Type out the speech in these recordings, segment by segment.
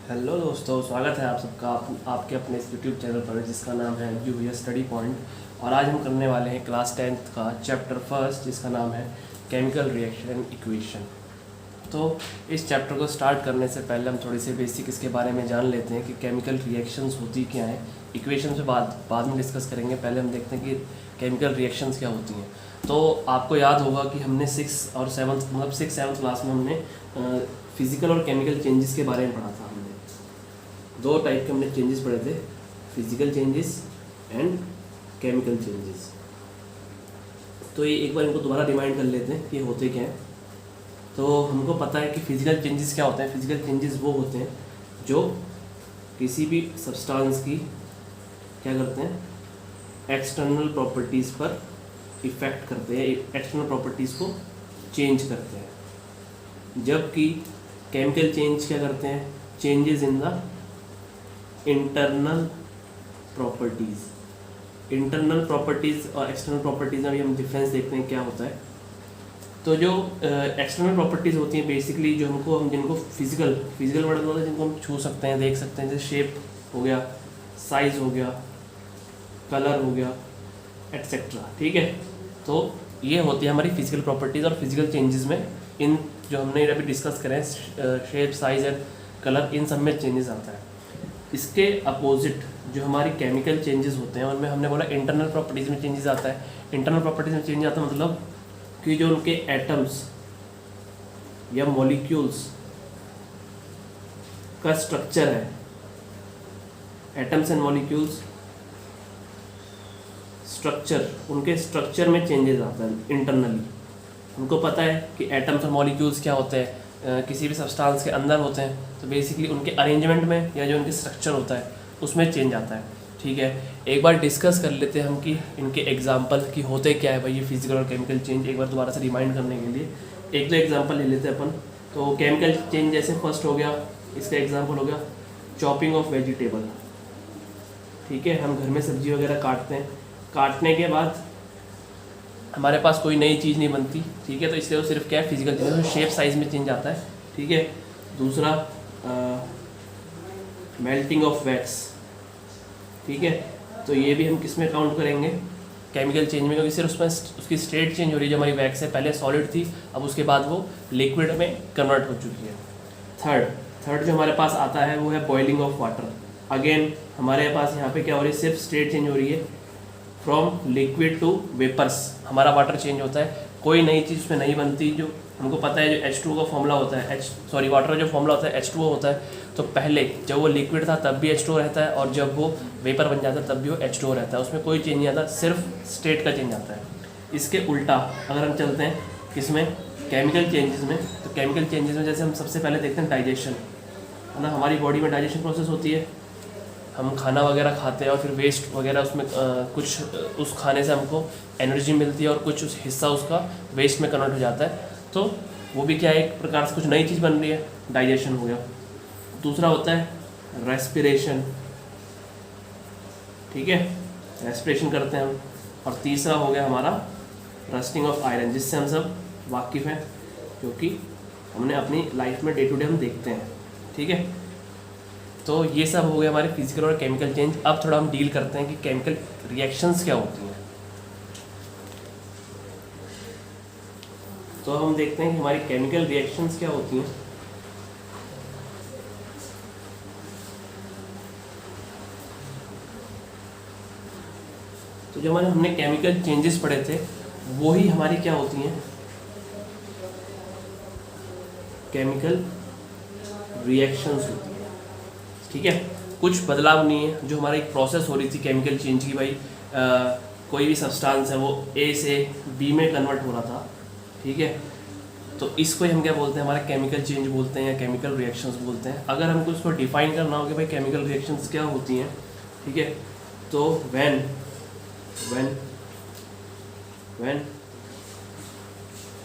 Hello दोस्तों, स्वागत है आप सबका आपके अपने इस यूट्यूब चैनल पर जिसका नाम है यू स्टडी पॉइंट। और आज हम करने वाले हैं क्लास 10th का चैप्टर फर्स्ट जिसका नाम है केमिकल रिएक्शन एंड इक्वेशन। तो इस चैप्टर को स्टार्ट करने से पहले हम थोड़ी सी बेसिक इसके बारे में जान लेते हैं कि केमिकल रिएक्शंस होती क्या हैं। इक्वेशन से बाद में डिस्कस करेंगे। पहले हम देखते हैं कि केमिकल रिएक्शंस क्या होती हैं। तो आपको याद होगा कि हमने 6 और 7th क्लास में हमने फिजिकल और केमिकल चेंजेस के बारे में पढ़ा था। हमने दो टाइप के हमने चेंजेस पढ़े थे, physical changes and chemical changes. तो ये एक बार इनको दोबारा रिमाइंड कर लेते हैं कि होते क्या हैं। तो हमको पता है कि फिजिकल चेंजेस क्या होते हैं। फिजिकल चेंजेस वो होते हैं जो किसी भी सब्सटेंस की क्या करते हैं, एक्सटर्नल प्रॉपर्टीज़ पर इफ़ेक्ट करते हैं, एक्सटर्नल प्रॉपर्टीज़ को चेंज करते हैं। जबकि केमिकल चेंज क्या करते हैं, changes in the internal properties. Internal properties और एक्सटर्नल प्रॉपर्टीज़ में भी हम डिफरेंस देखते हैं क्या होता है। तो जो एक्सटर्नल प्रॉपर्टीज़ होती हैं बेसिकली जो हम जिनको फिजिकल वर्ड होता है, जिनको हम छू सकते हैं, देख सकते हैं, जैसे शेप हो गया, साइज़ हो गया, कलर हो गया, एट्सेट्रा। ठीक है, तो ये होती है हमारी फिजिकल प्रॉपर्टीज़। और फिजिकल चेंजेस में इन जो हमने अभी डिस्कस करें, शेप, साइज़ एंड कलर, इन सब में चेंजेस आता है। इसके अपोजिट जो हमारी केमिकल चेंजेस होते हैं उनमें हमने बोला इंटरनल प्रॉपर्टीज़ में चेंजेस आता है। इंटरनल प्रॉपर्टीज़ में चेंज आता है मतलब कि जो उनके एटम्स या मॉलिक्यूल्स का स्ट्रक्चर है, एटम्स एंड मॉलिक्यूल्स स्ट्रक्चर, उनके स्ट्रक्चर में चेंजेस आता है इंटरनली। हमको पता है कि एटम्स और मॉलिक्यूल्स क्या होते हैं, किसी भी सब्सटेंस के अंदर होते हैं, तो बेसिकली उनके अरेंजमेंट में या जो उनके स्ट्रक्चर होता है उसमें चेंज आता है। ठीक है, एक बार डिस्कस कर लेते हैं हम कि इनके एग्जांपल कि होते क्या है भाई ये फिजिकल और केमिकल चेंज, एक बार दोबारा से रिमाइंड करने के लिए एक दो एग्जांपल ले लेते हैं अपन। तो केमिकल चेंज जैसे फर्स्ट हो गया, इसका एग्जाम्पल हो गया चॉपिंग ऑफ वेजिटेबल। ठीक है, हम घर में सब्जी वगैरह काटते हैं, काटने के बाद हमारे पास कोई नई चीज़ नहीं बनती। ठीक है, तो इसलिए वो सिर्फ क्या है, फिजिकल चेंज है, शेप साइज़ में चेंज आता है। ठीक है, दूसरा मेल्टिंग ऑफ वैक्स। ठीक है, तो ये भी हम किस में काउंट करेंगे, केमिकल चेंज में, क्योंकि सिर्फ उसमें उसकी स्टेट चेंज हो रही है। जो हमारी वैक्स है पहले सॉलिड थी, अब उसके बाद वो लिक्विड में कन्वर्ट हो चुकी है। थर्ड जो हमारे पास आता है वो है बॉइलिंग ऑफ वाटर। अगेन हमारे पास यहाँ पे क्या हो रही है, सिर्फ स्टेट चेंज हो रही है, फ्रॉम लिक्विड टू वेपर्स हमारा वाटर चेंज होता है, कोई नई चीज़ उसमें नहीं बनती। जो हमको पता है जो H2O का फॉर्मूला होता है, वाटर का जो फॉर्मूला होता है H2O होता है। तो पहले जब वो लिक्विड था तब भी H2O रहता है, और जब वो वेपर बन जाता है तब भी वो H2O रहता है, उसमें कोई चेंज नहीं आता, सिर्फ स्टेट का चेंज आता है। इसके उल्टा अगर हम चलते हैं किसमें, केमिकल चेंजेस में, तो केमिकल चेंजेस में जैसे हम सबसे पहले देखते हैं डाइजेशन, है ना। हमारी बॉडी में डाइजेशन प्रोसेस होती है, हम खाना वगैरह खाते हैं और फिर वेस्ट वगैरह उसमें कुछ उस खाने से हमको एनर्जी मिलती है और कुछ उस हिस्सा उसका वेस्ट में कन्वर्ट हो जाता है। तो वो भी क्या है, एक प्रकार से कुछ नई चीज़ बन रही है, डाइजेशन हो गया। दूसरा होता है रेस्पिरेशन। ठीक है, रेस्पिरेशन करते हैं हम। और तीसरा हो गया हमारा रस्टिंग ऑफ आयरन, जिससे हम सब वाकिफ़ हैं, क्योंकि हमने अपनी लाइफ में डे टू डे हम देखते हैं। ठीक है, तो ये सब हो गया हमारे फिजिकल और केमिकल चेंज। अब थोड़ा हम डील करते हैं कि केमिकल रिएक्शंस क्या होती हैं। तो हम देखते हैं कि हमारी केमिकल रिएक्शंस क्या होती हैं। तो जो हमने केमिकल चेंजेस पढ़े थे वो ही हमारी क्या होती हैं, केमिकल रिएक्शंस होती हैं। ठीक है, कुछ बदलाव नहीं है, जो हमारी एक प्रोसेस हो रही थी केमिकल चेंज की, भाई कोई भी सब्सटेंस है वो ए से बी में कन्वर्ट हो रहा था। ठीक है, तो इसको हम क्या बोलते हैं, हमारा केमिकल चेंज बोलते हैं या केमिकल रिएक्शंस बोलते हैं। अगर हमको इसको डिफाइन करना हो कि भाई केमिकल रिएक्शंस क्या होती हैं, ठीक है, तो व्हेन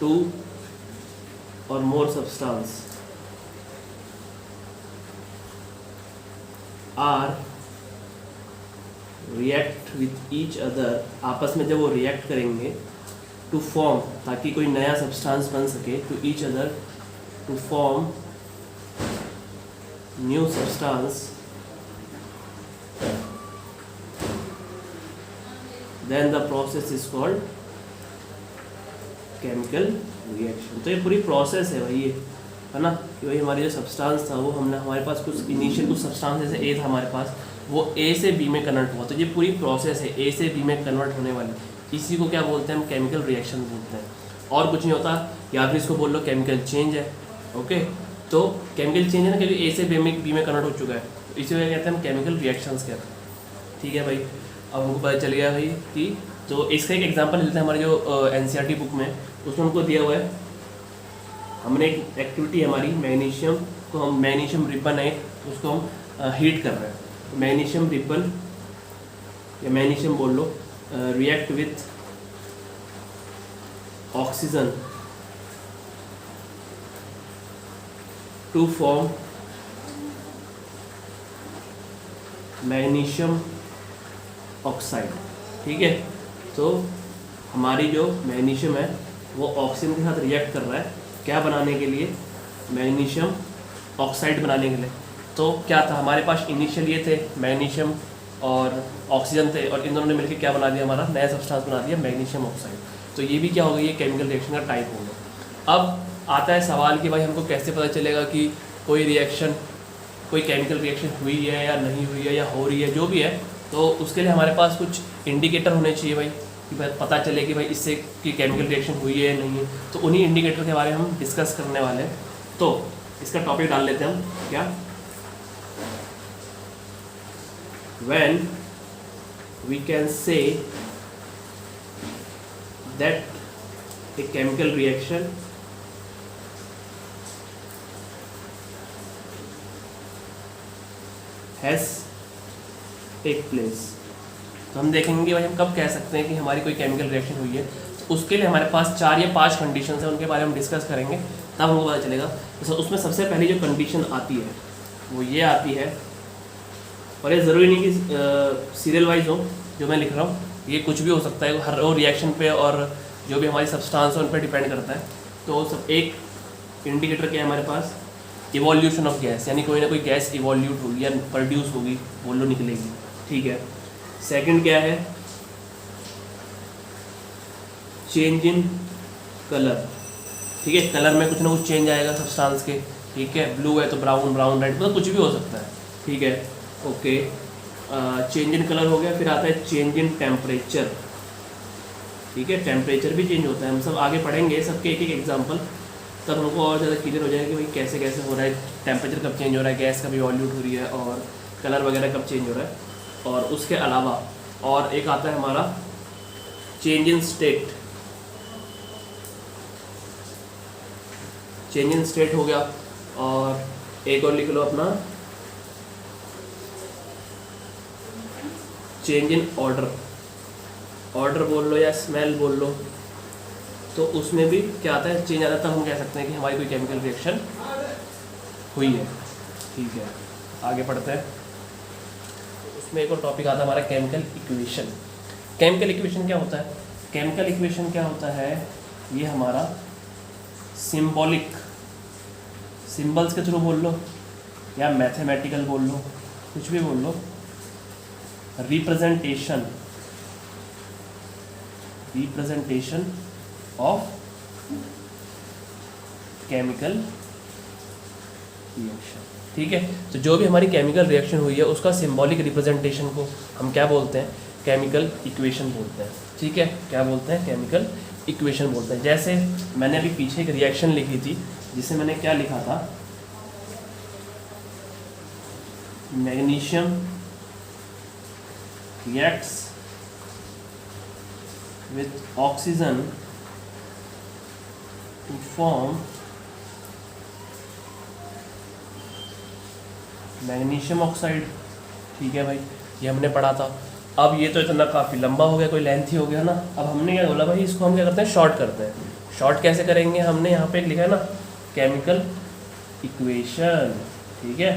टू और more substance are react with each other, आपस में जब वो रिएक्ट करेंगे टू फॉर्म, ताकि कोई नया सब्सटेंस बन सके, to each other to form new substance then the process is called chemical reaction. तो ये पूरी प्रोसेस है भाई, ये है ना कि भाई हमारी जो सब्सटेंस था वो हमने हमारे पास कुछ इनिशियल कुछ सब्सटेंस जैसे ए था हमारे पास, वो ए से बी में कन्वर्ट हुआ। तो ये पूरी प्रोसेस है ए से बी में कन्वर्ट होने वाली, इसी को क्या बोलते हैं हम केमिकल रिएक्शन बोलते हैं। और कुछ नहीं होता, या फिर इसको बोल लो केमिकल चेंज है। ओके, तो केमिकल चेंज है ना, क्योंकि ए से बी में कन्वर्ट हो चुका है, तो इसी वजह कहते हैं हम केमिकल रिएक्शंस कहते हैं। ठीक है भाई, अब हमको पता चल गया भाई कि तो इसका एक एग्जांपल लेते हैं, हमारे जो एनसीईआरटी बुक में उसमें हमको दिया हुआ है, हमने एक एक्टिविटी हमारी मैग्नीशियम को हम मैग्नीशियम रिबन है उसको हम हीट कर रहे हैं। मैग्नीशियम रिबन या मैग्नीशियम बोल लो react with oxygen to form magnesium oxide. ठीक है, तो हमारी जो मैग्नीशियम है वो ऑक्सीजन के साथ रिएक्ट कर रहा है, क्या बनाने के लिए, मैग्नीशियम ऑक्साइड बनाने के लिए। तो क्या था हमारे पास इनिशियल ये थे मैग्नीशियम और ऑक्सीजन थे, और इन दोनों ने मिलकर क्या बना दिया, हमारा नया सब्सटेंस बना दिया मैग्नीशियम ऑक्साइड। तो ये भी क्या हो गई, ये केमिकल रिएक्शन का टाइप हो गया। अब आता है सवाल कि भाई हमको कैसे पता चलेगा कि कोई रिएक्शन, कोई केमिकल रिएक्शन हुई है या नहीं हुई है या हो रही है, जो भी है। तो उसके लिए हमारे पास कुछ इंडिकेटर होने चाहिए भाई, कि भाई पता चले कि भाई इससे कि केमिकल रिएक्शन हुई है या नहीं है। तो उन्हीं इंडिकेटर के बारे में हम डिस्कस करने वाले हैं। तो इसका टॉपिक डाल लेते हैं हम, क्या, when we can say that a chemical reaction has take place. तो हम देखेंगे भाई हम कब कह सकते हैं कि हमारी कोई केमिकल रिएक्शन हुई है। तो उसके लिए हमारे पास 4 या 5 कंडीशन है, उनके बारे में डिस्कस करेंगे, तब हमको पता चलेगा। तो उसमें सबसे पहली जो कंडीशन आती है वो ये आती है, और ये ज़रूरी नहीं कि सीरियल वाइज हो जो मैं लिख रहा हूँ, ये कुछ भी हो सकता है, हर वो रिएक्शन पे और जो भी हमारी सब्सटेंस है उन पर डिपेंड करता है। तो सब एक इंडिकेटर क्या है हमारे पास, इवोल्यूशन ऑफ गैस, यानी कोई ना कोई गैस इवोल्यूट होगी या प्रोड्यूस होगी, बोल लो निकलेगी। ठीक है, सेकंड क्या है, चेंज इन कलर। ठीक है, कलर में कुछ ना कुछ चेंज आएगा सब्सटेंस के। ठीक है, ब्लू है तो ब्राउन, ब्राउन रेड, मतलब कुछ भी हो सकता है। ठीक है, ओके, चेंज इन कलर हो गया। फिर आता है चेंज इन टेम्परेचर। ठीक है, टेम्परेचर भी चेंज होता है, हम सब आगे पढ़ेंगे सबके एक एक एग्जाम्पल, तब हमको और ज़्यादा क्लियर हो जाएगा कि भाई कैसे कैसे हो रहा है, टेम्परेचर कब चेंज हो रहा है, गैस कब इवोल्यूट हो रही है, और कलर वगैरह कब चेंज हो रहा है। और उसके अलावा और एक आता है हमारा change in state. Change in state हो गया, और एक और लिख लो अपना चेंज इन ऑर्डर। ऑर्डर बोल लो या स्मेल बोल लो, तो उसमें भी क्या आता है, चेंज आता है, तब हम कह सकते हैं कि हमारी कोई केमिकल रिएक्शन हुई है। ठीक है, आगे पढ़ते हैं। उसमें एक और टॉपिक आता है हमारा केमिकल इक्वेशन। केमिकल इक्वेशन क्या होता है, केमिकल इक्वेशन क्या होता है, ये हमारा सिंबॉलिक, सिंबल्स के थ्रू बोल लो या मैथमेटिकल बोल लो, कुछ भी बोल लो, रिप्रेजेंटेशन ऑफ केमिकल रिएक्शन। ठीक है, तो जो भी हमारी केमिकल रिएक्शन हुई है उसका सिंबॉलिक रिप्रेजेंटेशन को हम क्या बोलते हैं, केमिकल इक्वेशन बोलते हैं। ठीक है, क्या बोलते हैं, केमिकल इक्वेशन बोलते हैं। जैसे मैंने अभी पीछे एक रिएक्शन लिखी थी, जिसे मैंने क्या लिखा था, magnesium reacts with oxygen to form magnesium oxide. ठीक है भाई, ये हमने पढ़ा था। अब ये तो इतना काफ़ी लंबा हो गया, कोई लेंथी हो गया ना। अब हमने क्या बोला भाई, इसको हम क्या करते हैं, शॉर्ट करते हैं। शॉर्ट कैसे करेंगे, हमने यहाँ पे एक लिखा है ना केमिकल इक्वेशन। ठीक है,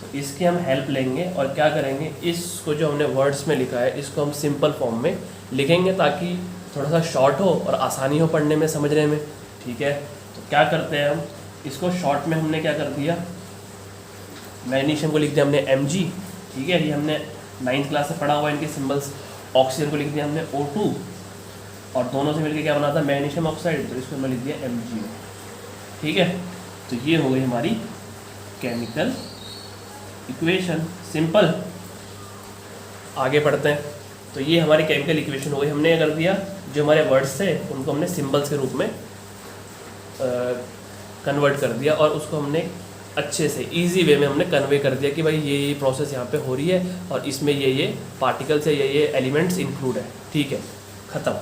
तो इसकी हम हेल्प लेंगे और क्या करेंगे, इसको जो हमने वर्ड्स में लिखा है इसको हम सिंपल फॉर्म में लिखेंगे, ताकि थोड़ा सा शॉर्ट हो और आसानी हो पढ़ने में, समझने में। ठीक है, तो क्या करते हैं हम, इसको शॉर्ट में हमने क्या कर दिया, मैग्नीशियम को लिख दिया हमने Mg, ठीक है, ये हमने 9th क्लास से पढ़ा हुआ है इनके सिंबल्स। ऑक्सीजन को लिख दिया हमने O2, और दोनों से मिलकर क्या बना था, मैग्नीशियम ऑक्साइड, तो इसको हमने लिख दिया MgO, ठीक है। तो ये हो गई हमारी केमिकल इक्वेशन, सिंपल। आगे पढ़ते हैं। तो ये हमारी केमिकल इक्वेशन हो गई, हमने कर दिया जो हमारे वर्ड्स थे उनको हमने सिंबल्स के रूप में कन्वर्ट कर दिया, और उसको हमने अच्छे से इजी वे में हमने कन्वे कर दिया कि भाई ये प्रोसेस यहाँ पे हो रही है और इसमें ये पार्टिकल्स है, ये एलिमेंट्स इंक्लूड है, ठीक है, ख़त्म।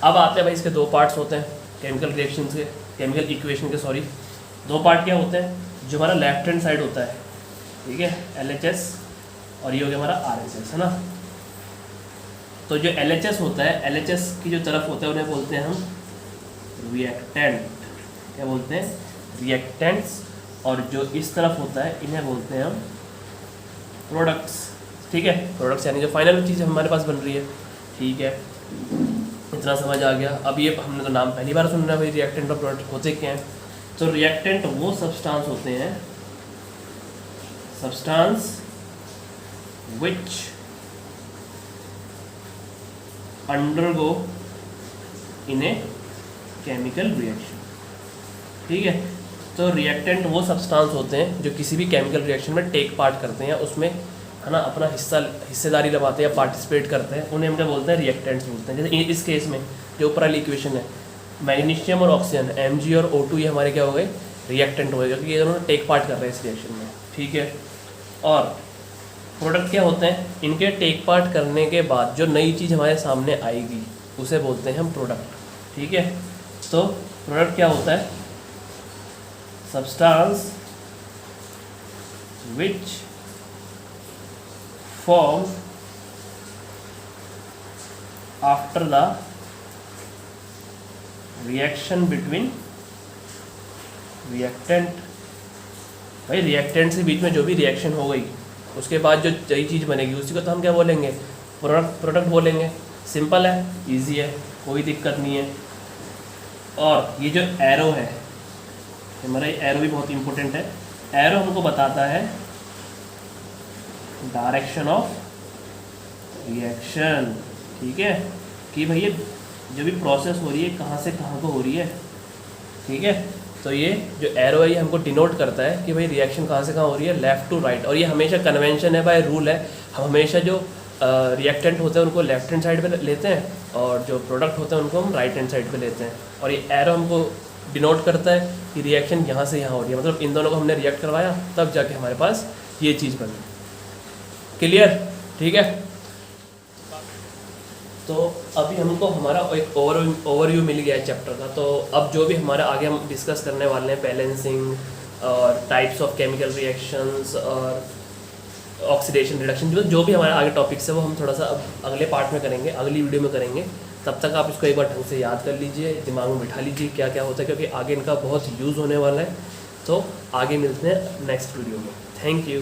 अब आते हैं भाई, इसके दो पार्ट्स होते हैं केमिकल रिएक्शन के, केमिकल इक्वेशन के, सॉरी। दो पार्ट क्या होते हैं, जो हमारा लेफ्ट हैंड साइड होता है, ठीक है, LHS, और ये हो गया हमारा RHS, है ना। तो जो LHS होता है, LHS की जो तरफ होता है उन्हें बोलते हैं हम रिएक्टेंट, क्या बोलते हैं, रिएक्टेंट्स। और जो इस तरफ होता है इन्हें बोलते हैं हम प्रोडक्ट्स, ठीक है। प्रोडक्ट्स यानी जो फाइनल चीज़ हमारे पास बन रही है, ठीक है। इतना समझ आ गया। अब ये हमने तो नाम पहली बार सुन रहा है भाई, रिएक्टेंट और प्रोडक्ट होते क्या हैं। तो रिएक्टेंट वो सब्सटेंस होते हैं, substance which undergo in A chemical reaction, ठीक है। तो रिएक्टेंट वो सब्सटेंस होते हैं जो किसी भी केमिकल रिएक्शन में टेक पार्ट करते हैं, उसमें है ना अपना हिस्सेदारी लगाते हैं या पार्टिसिपेट करते हैं, उन्हें हम क्या बोलते हैं, रिएक्टेंट्स बोलते हैं। जैसे इस केस में जो ऊपर वाली इक्वेशन है, मैग्नीशियम और ऑक्सीजन Mg और O2 ये हमारे क्या हो गए, रिएक्टेंट हो गए, क्योंकि ये दोनों टेक पार्ट कर रहे हैं इस रिएक्शन में, ठीक है। और प्रोडक्ट क्या होते हैं, इनके टेक पार्ट करने के बाद जो नई चीज़ हमारे सामने आएगी उसे बोलते हैं हम प्रोडक्ट, ठीक है। तो प्रोडक्ट क्या होता है, substance which form after the reaction between reactant, भाई रिएक्टेंट के बीच में जो भी रिएक्शन हो गई उसके बाद जो नई चीज़ बनेगी उसी को तो हम क्या बोलेंगे, प्रोडक्ट बोलेंगे। सिंपल है, इजी है, कोई दिक्कत नहीं है। और ये जो एरो है हमारा, ये एरो भी बहुत इंपॉर्टेंट है। एरो हमको बताता है डायरेक्शन ऑफ रिएक्शन, ठीक है, कि भाई ये जो भी प्रोसेस हो रही है कहाँ से कहाँ को हो रही है, ठीक है। तो ये जो एरो है ये हमको डिनोट करता है कि भाई रिएक्शन कहाँ से कहाँ हो रही है, लेफ़्ट टू राइट। और ये हमेशा कन्वेंशन है, बाय रूल है, हम हमेशा जो रिएक्टेंट होते हैं उनको लेफ्ट हैंड साइड पे लेते हैं और जो प्रोडक्ट होते हैं उनको हम राइट हैंड साइड पे लेते हैं। और ये एरो हमको डिनोट करता है कि रिएक्शन यहाँ से यहाँ हो रही है, मतलब इन दोनों को हमने रिएक्ट करवाया तब जाके हमारे पास ये चीज़ बनी। क्लियर, ठीक है। तो अभी हमको हमारा एक ओवरव्यू मिल गया है चैप्टर का। तो अब जो भी हमारा आगे हम डिस्कस करने वाले हैं, बैलेंसिंग और टाइप्स ऑफ केमिकल रिएक्शंस और ऑक्सीडेशन रिडक्शन, जो भी हमारे आगे टॉपिक्स है वो हम थोड़ा सा अब अगले पार्ट में करेंगे, अगली वीडियो में करेंगे। तब तक आप इसको एक बार ढंग से याद कर लीजिए, दिमाग में बिठा लीजिए क्या क्या होता है, क्योंकि आगे इनका बहुत यूज़ होने वाला है। तो आगे मिलते हैं नेक्स्ट वीडियो में। Thank you.